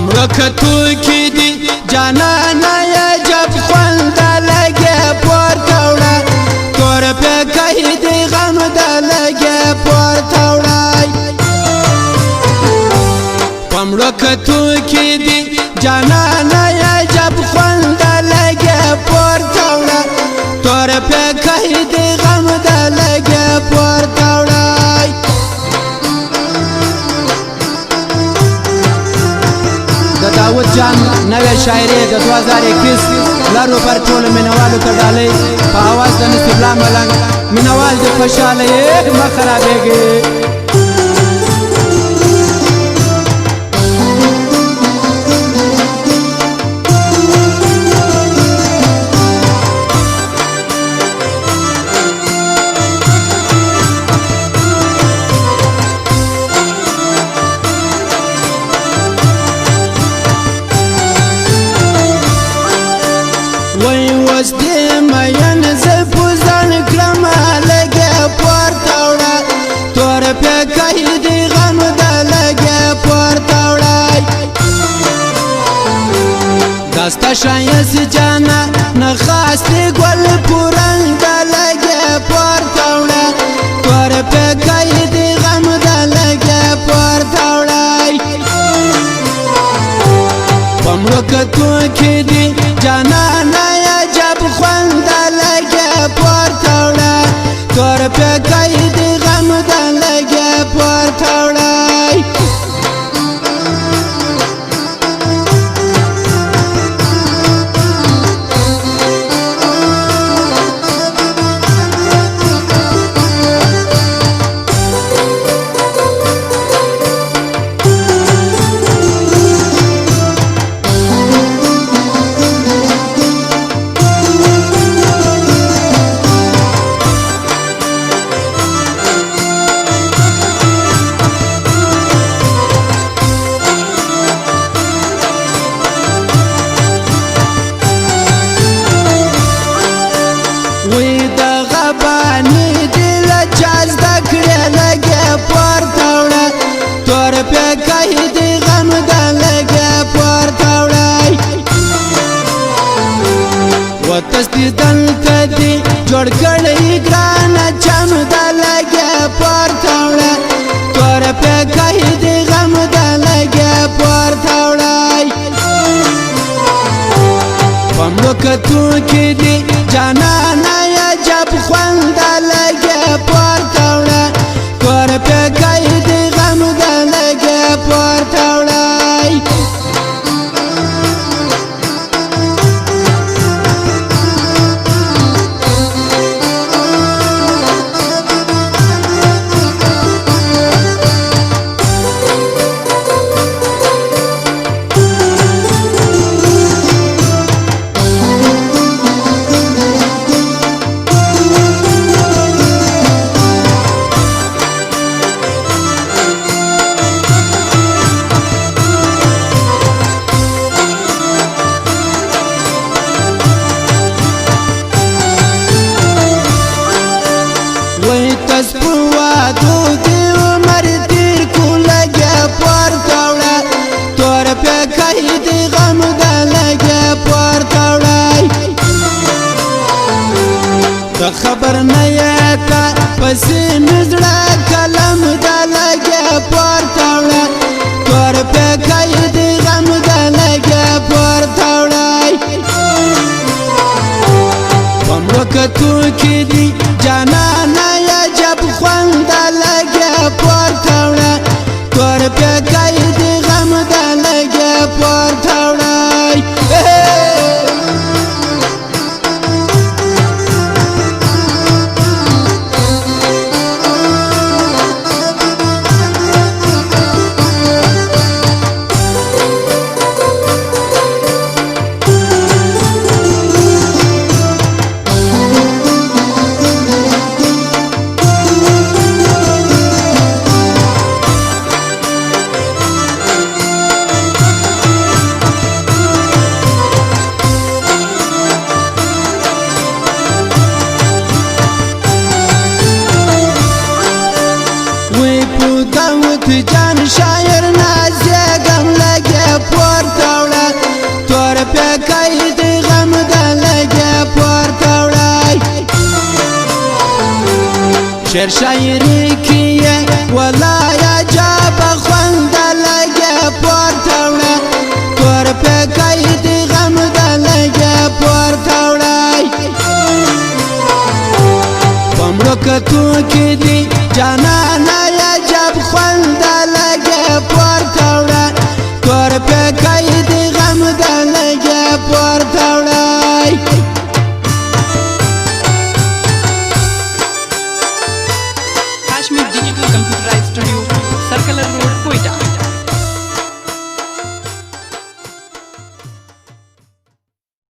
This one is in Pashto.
پمړکتو کې دي جانانه یا جب خوند لګي پورته وړه تور په کې دي غم د لګي پورته وړه پمړکتو کې دي جانانه یا جب خوند لګي پورته وړه تور په کې دي غم د لګي پورته وړه داود جان نوې شاعري د 2021 لارو پر ټول مینوالو ته ډالۍ په आवाज د نصیب الله ملنګ مینوال دې خوشاله یې ما خرابېږي داستا شایست جانا نخواستی گل پورنگ دا لگه پورتاوڑا تور پی کئی دی غم دا لگه پورتاوڑا پمرکتو کی دی جانا نایا جب خوند دا لگه پورتاوڑا تور پی کئی دی غم دا لگه پورتاوڑا وتستی دلته دی جوړ کړی ګران چم د لګي پورته وړه تور په کې دی غم د لګي پورته وړه پمړکتو کې دی جانانه یا جب خوند لګي پورته وړه تور په کې دی غم د لګي پورته وړه خبر نه یکا پسې مزړه کلم د لګي پورته وړه تور په کې دی غم د لګي پورته وړه پمړکتو کې دی جانانه یا جب خوند لګي پورته وړه تور په کې دی غم د لګي پورته وړه جان شاعر نازیه گم لگه پر شعر شاعری کیه ولایا جاب خوند لگه پورتوڑا تور پہ قید غم دا لگه پورتوڑا پمڑو کتو کی دی جانانا